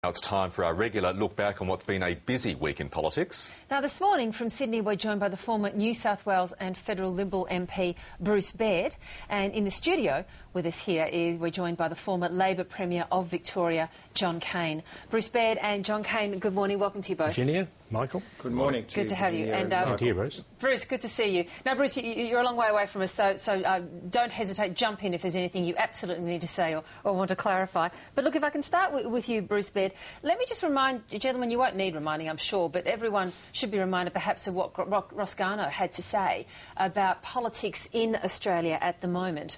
Now it's time for our regular look back on what's been a busy week in politics. Now this morning from Sydney we're joined by the former New South Wales and federal Liberal MP Bruce Baird, and in the studio with us here we're joined by the former Labor Premier of Victoria, John Cain. Bruce Baird and John Cain, good morning, welcome to you both. Virginia, Michael. Good morning to you. Good to have you. And good to you, Bruce. Bruce, good to see you. Now Bruce, you're a long way away from us, so don't hesitate, jump in if there's anything you absolutely need to say or want to clarify. But look, if I can start with you, Bruce Baird, let me just remind you, gentlemen, you won't need reminding, I'm sure, but everyone should be reminded perhaps of what Ross Garnaut had to say about politics in Australia at the moment.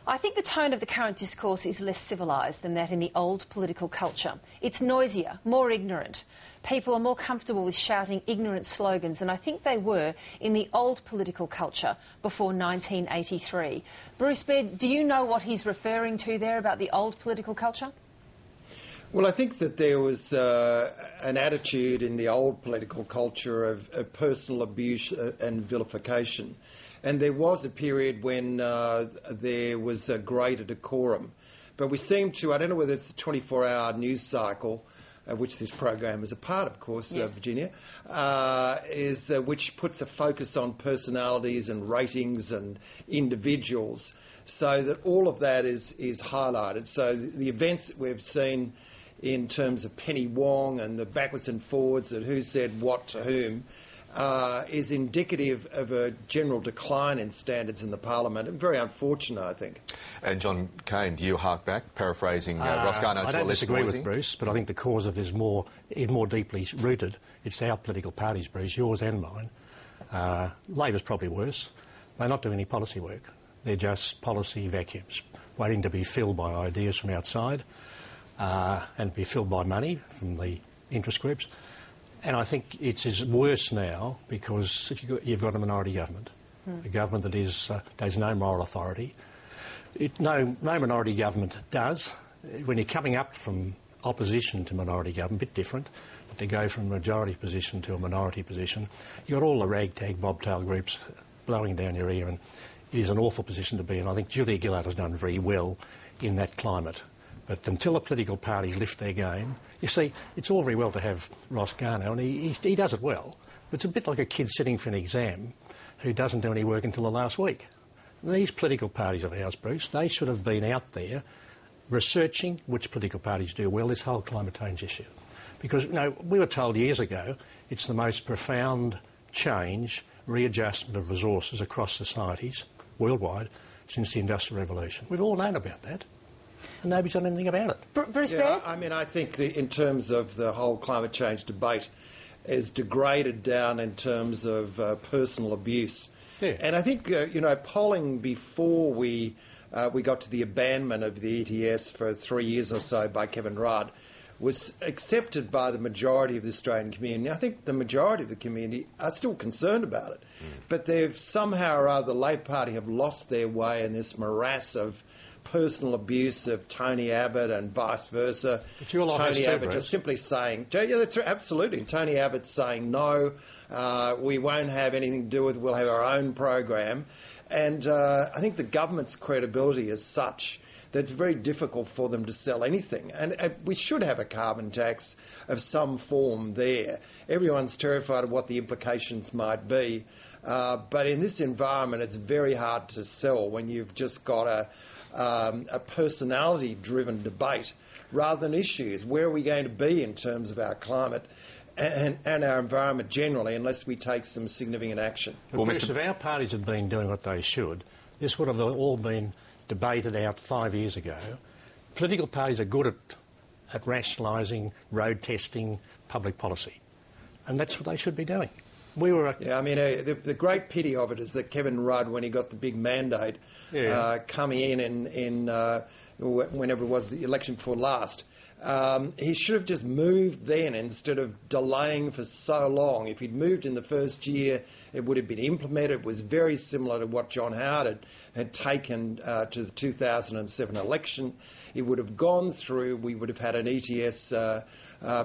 I think the tone of the current discourse is less civilised than that in the old political culture. It's noisier, more ignorant. People are more comfortable with shouting ignorant slogans than I think they were in the old political culture before 1983. Bruce Baird, do you know what he's referring to there about the old political culture? Well, I think that there was an attitude in the old political culture of personal abuse and vilification. And there was a period when there was a greater decorum. But we seem to, I don't know whether it's a 24-hour news cycle, which this program is a part of course, yes. Virginia, which puts a focus on personalities and ratings and individuals, so that all of that is highlighted. So the events that we've seen in terms of Penny Wong and the backwards and forwards and who said what to whom is indicative of a general decline in standards in the Parliament, and very unfortunate, I think. And John Cain, do you hark back, paraphrasing Ross Garnaut? I don't disagree with Bruce, but I think the cause of it is more deeply rooted. It's our political parties, Bruce, yours and mine. Labor's probably worse. They're not doing any policy work. They're just policy vacuums, waiting to be filled by ideas from outside and be filled by money from the interest groups. And I think it's worse now because you've got a minority government, a government that has no moral authority. No minority government does. When you're coming up from opposition to minority government, a bit different, but to go from a majority position to a minority position, you've got all the ragtag bobtail groups blowing down your ear, and it is an awful position to be in. I think Julia Gillard has done very well in that climate. But until the political parties lift their game, you see, it's all very well to have Ross Garnaut, and he does it well. But it's a bit like a kid sitting for an exam who doesn't do any work until the last week. These political parties of ours, Bruce, they should have been out there researching which political parties do well this whole climate change issue. Because, we were told years ago it's the most profound change, readjustment of resources across societies worldwide since the Industrial Revolution. We've all known about that. And nobody's done anything about it. Bruce Baird? I mean, I think in terms of the whole climate change debate is degraded down in terms of personal abuse. Yeah. And I think, polling before we got to the abandonment of the ETS for 3 years or so by Kevin Rudd was accepted by the majority of the Australian community. I think the majority of the community are still concerned about it. But they've somehow or other, the Labor Party have lost their way in this morass of personal abuse of Tony Abbott and vice versa. Tony Abbott just simply saying, yeah, that's right, absolutely. Tony Abbott saying, no, we won't have anything to do with it, we'll have our own program. And I think the government's credibility is such that it's very difficult for them to sell anything. And we should have a carbon tax of some form there. Everyone's terrified of what the implications might be. But in this environment, it's very hard to sell when you've just got a personality-driven debate rather than issues. Where are we going to be in terms of our climate and our environment generally unless we take some significant action? Well, if our parties had been doing what they should, this would have all been debated out 5 years ago. Political parties are good at rationalising, road testing, public policy. And that's what they should be doing. Yeah, I mean, the great pity of it is that Kevin Rudd, when he got the big mandate, coming in whenever it was the election before last, he should have just moved then instead of delaying for so long. If he'd moved in the first year, it would have been implemented. It was very similar to what John Howard had taken to the 2007 election. It would have gone through. We would have had an ETS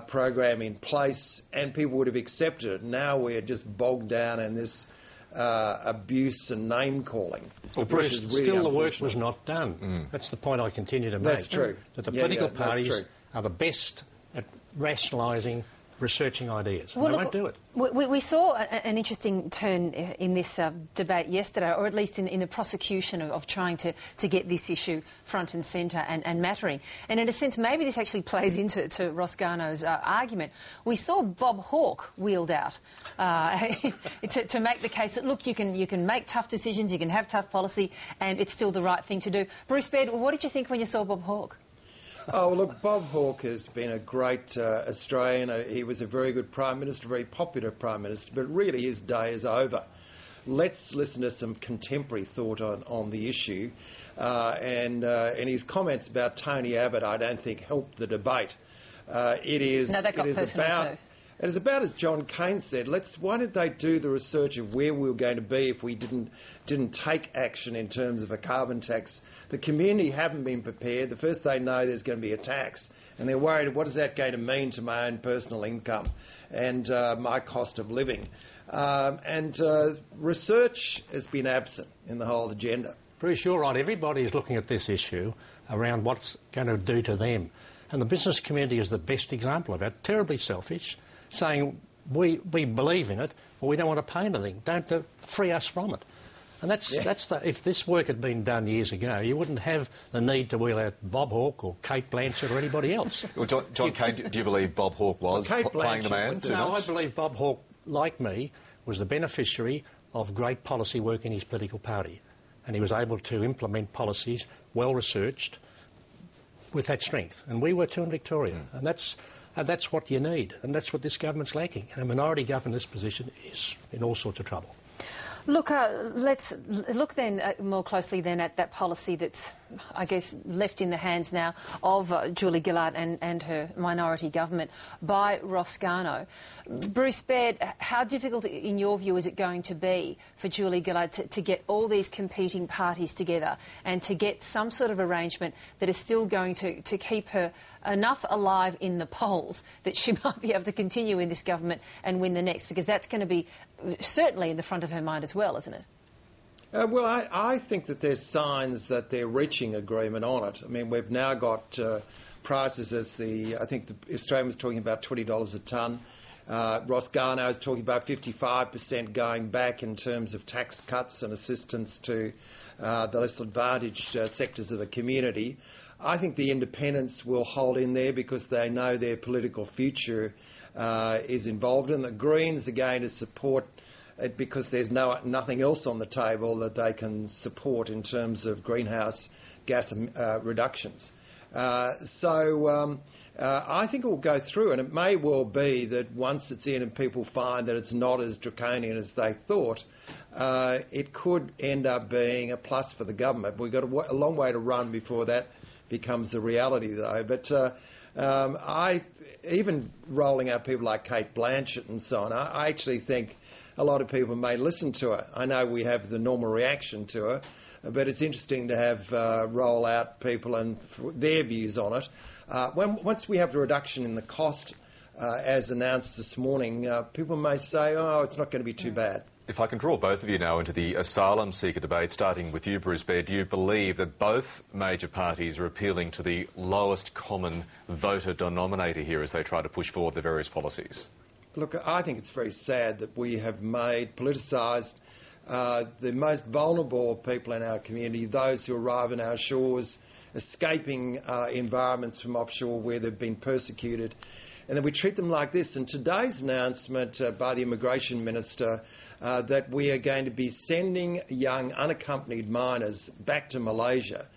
program in place, and people would have accepted it. Now we're just bogged down in this abuse and name-calling. Well, Bruce, really still the work was not done. That's the point I continue to make. That's true. That the political parties are the best at rationalising, researching ideas. And Well, they look, won't do it. We saw an interesting turn in this debate yesterday, or at least in the prosecution of trying to get this issue front and centre and mattering. And in a sense, maybe this actually plays into Ross Garnaut's argument. We saw Bob Hawke wheeled out to make the case that, look, you can make tough decisions, you can have tough policy, and it's still the right thing to do. Bruce Baird, what did you think when you saw Bob Hawke? Oh, well, look, Bob Hawke has been a great Australian. He was a very good Prime Minister, very popular Prime Minister, but really his day is over. Let's listen to some contemporary thought on the issue. And his comments about Tony Abbott, I don't think, helped the debate. It is about, as John Cain said, why did they do the research of where we were going to be if we didn't take action in terms of a carbon tax? The community haven't been prepared. The first they know there's going to be a tax, and they're worried, what is that going to mean to my own personal income and my cost of living? Research has been absent in the whole agenda. Bruce, you're right. Everybody is looking at this issue around what's going to do to them. And the business community is the best example of that. Terribly selfish, saying we believe in it, but we don't want to pay anything. Don't free us from it. And if this work had been done years ago, you wouldn't have the need to wheel out Bob Hawke or Kate Blanchett or anybody else. Well, John Cain, do you believe Bob Hawke was playing the man too much? I believe Bob Hawke, like me, was the beneficiary of great policy work in his political party. And he was able to implement policies well researched with that strength. And we were too in Victoria. And that's what you need. And that's what this government's lacking. And a minority government in this position is in all sorts of trouble. Look, let's look then more closely then at that policy that's, I guess, left in the hands now of Julie Gillard and her minority government by Ross Garnaut. Bruce Baird, how difficult, in your view, is it going to be for Julie Gillard to get all these competing parties together and to get some sort of arrangement that is still going to keep her enough alive in the polls that she might be able to continue in this government and win the next? Because that's going to be certainly in the front of her mind as well, isn't it? Well, I think that there's signs that they're reaching agreement on it. I mean, we've now got prices I think the Australian was talking about $20 a tonne. Ross Garnaut is talking about 55% going back in terms of tax cuts and assistance to the less advantaged sectors of the community. I think the independents will hold in there because they know their political future is involved in. The Greens are going to support it because there's nothing else on the table that they can support in terms of greenhouse gas reductions. I think it will go through, and it may well be that once it's in and people find that it's not as draconian as they thought, it could end up being a plus for the government. We've got a long way to run before that becomes a reality, though. But even rolling out people like Kate Blanchett and so on, I actually think a lot of people may listen to her. I know we have the normal reaction to her, but it's interesting to have roll out people and their views on it. Once we have the reduction in the cost, as announced this morning, people may say, oh, it's not going to be too bad. If I can draw both of you now into the asylum seeker debate, starting with you, Bruce Baird, do you believe that both major parties are appealing to the lowest common voter denominator here as they try to push forward their various policies? Look, I think it's very sad that we have politicised the most vulnerable people in our community, those who arrive on our shores, escaping environments from offshore where they've been persecuted, and then we treat them like this. And today's announcement by the Immigration Minister that we are going to be sending young unaccompanied minors back to Malaysia,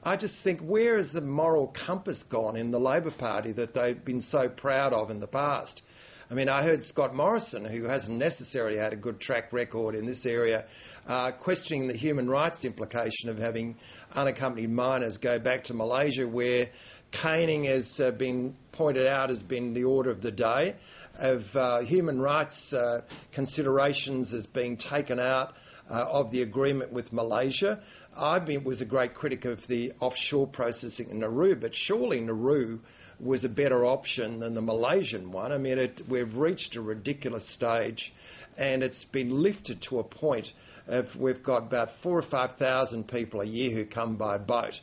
I just think, where has the moral compass gone in the Labor Party that they've been so proud of in the past? I mean, I heard Scott Morrison, who hasn't necessarily had a good track record in this area, questioning the human rights implication of having unaccompanied minors go back to Malaysia, where caning has been pointed out has been the order of the day, of human rights considerations as being taken out of the agreement with Malaysia. I was a great critic of the offshore processing in Nauru, but surely Nauru was a better option than the Malaysian one. I mean, we've reached a ridiculous stage, and it's been lifted to a point of we've got about 4,000 or 5,000 people a year who come by boat.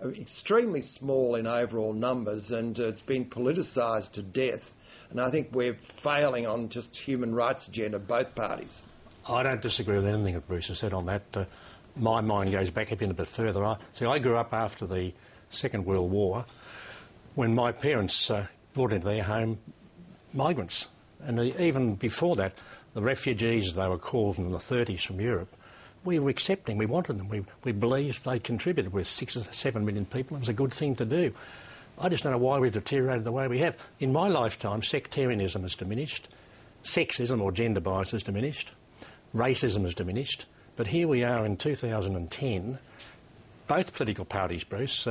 extremely small in overall numbers, and it's been politicised to death. And I think we're failing on just human rights agenda, both parties. I don't disagree with anything that Bruce has said on that. My mind goes back a bit further. I grew up after the Second World War when my parents brought into their home migrants. And even before that, the refugees, as they were called in the 30s from Europe, we were accepting, we wanted them. We believed they contributed. We're 6 or 7 million people. It was a good thing to do. I just don't know why we've deteriorated the way we have. In my lifetime, sectarianism has diminished, sexism or gender bias has diminished, racism has diminished, but here we are in 2010, both political parties, Bruce,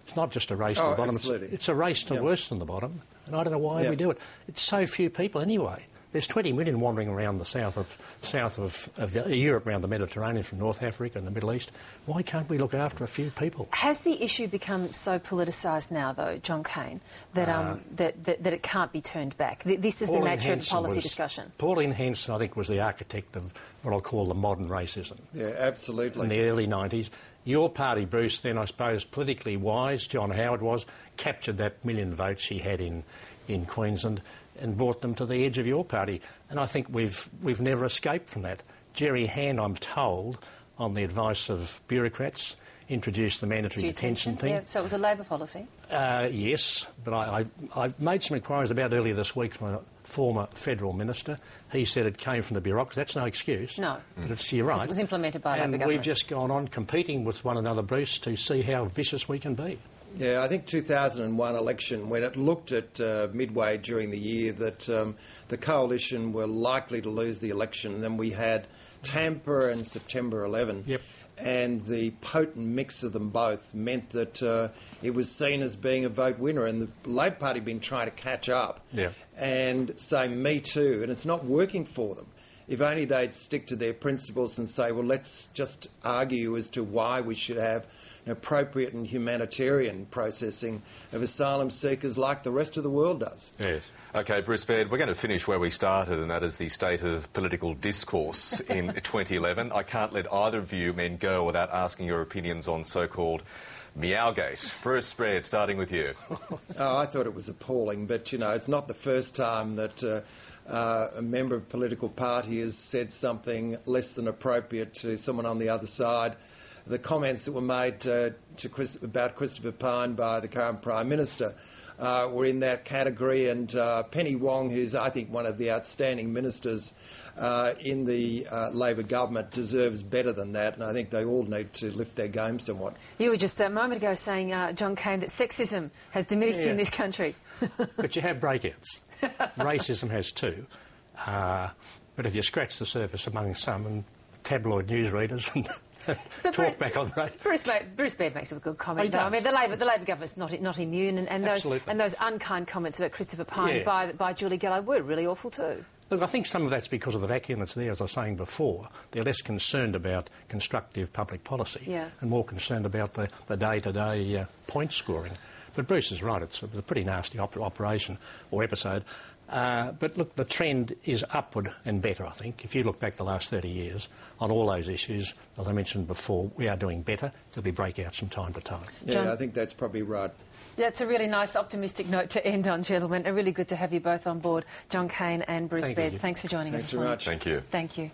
it's not just a race to the bottom, it's a race to worse than the bottom, and I don't know why we do it. It's so few people anyway. There's 20 million wandering around the south of Europe, around the Mediterranean, from North Africa and the Middle East. Why can't we look after a few people? Has the issue become so politicised now, though, John Cain, that that it can't be turned back? This is the nature of the policy discussion. Pauline Hanson, I think, was the architect of what I'll call the modern racism. Yeah, absolutely. In the early 90s. Your party, Bruce, then I suppose politically wise, John Howard was, captured that million votes she had in Queensland and brought them to the edge of your party. And I think we've never escaped from that. Jerry Hand, I'm told, on the advice of bureaucrats, introduced the mandatory detention thing. Yeah, so it was a Labor policy? Yes, but I made some inquiries about earlier this week from a former federal minister. He said it came from the bureaucracy. That's no excuse. No. But you're right. It was implemented by Labor government. And we've just gone on competing with one another, Bruce, to see how vicious we can be. Yeah, I think 2001 election, when it looked at midway during the year that the coalition were likely to lose the election, and then we had Tampa and September 11. Yep. And the potent mix of them both meant that it was seen as being a vote winner, and the Labor Party have been trying to catch up and say, me too, and it's not working for them. If only they'd stick to their principles and say, well, let's just argue as to why we should have an appropriate and humanitarian processing of asylum seekers like the rest of the world does. Yes. OK, Bruce Baird, we're going to finish where we started, and that is the state of political discourse in 2011. I can't let either of you men go without asking your opinions on so-called Meowgate. Bruce Baird, starting with you. I thought it was appalling, but, you know, it's not the first time that a member of a political party has said something less than appropriate to someone on the other side. The comments that were made about Christopher Pyne by the current Prime Minister were in that category, and Penny Wong, who's I think one of the outstanding ministers in the Labor government, deserves better than that, and I think they all need to lift their game somewhat. You were just a moment ago saying, John Cain, that sexism has diminished in this country. But you have breakouts. Racism has too. But if you scratch the surface among some and tabloid newsreaders and talk back on that. Bruce Baird makes a good comment, though. I mean, the Labor government's not immune, and those unkind comments about Christopher Pyne by Julie Gillard were really awful too. Look, I think some of that's because of the vacuum that's there, as I was saying before. They're less concerned about constructive public policy and more concerned about the day-to-day point scoring. But Bruce is right, it was a pretty nasty operation or episode. But look, the trend is upward and better, I think. If you look back the last 30 years on all those issues, as I mentioned before, we are doing better. There'll be breakouts from time to time. Yeah, John? I think that's probably right. That's a really nice, optimistic note to end on, gentlemen. Really good to have you both on board, John Cain and Bruce Baird. Thanks for joining us. Thanks very much. Thank you. Thank you.